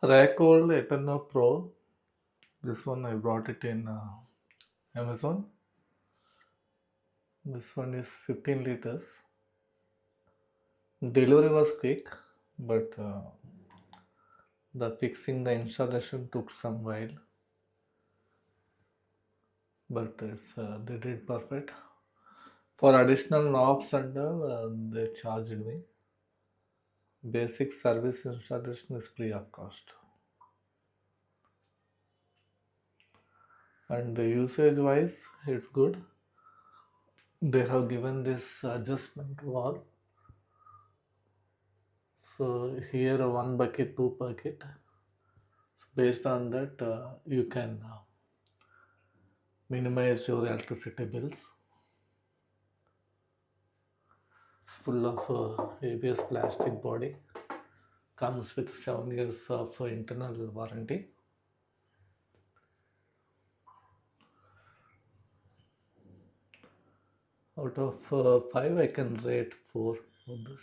Racold Eternal Pro. This one I brought it in Amazon. This one is 15 liters. Delivery was quick, but the fixing the installation took some while. But they did perfect. For additional knobs and all, they charged me. Basic service installation is free of cost. And the usage wise, it's good. They have given this adjustment wall. So here one bucket, two bucket. So based on that, you can minimize your electricity bills. It's full of ABS plastic body. Comes with 7 years of internal warranty. Out of 5, I can rate 4 for this.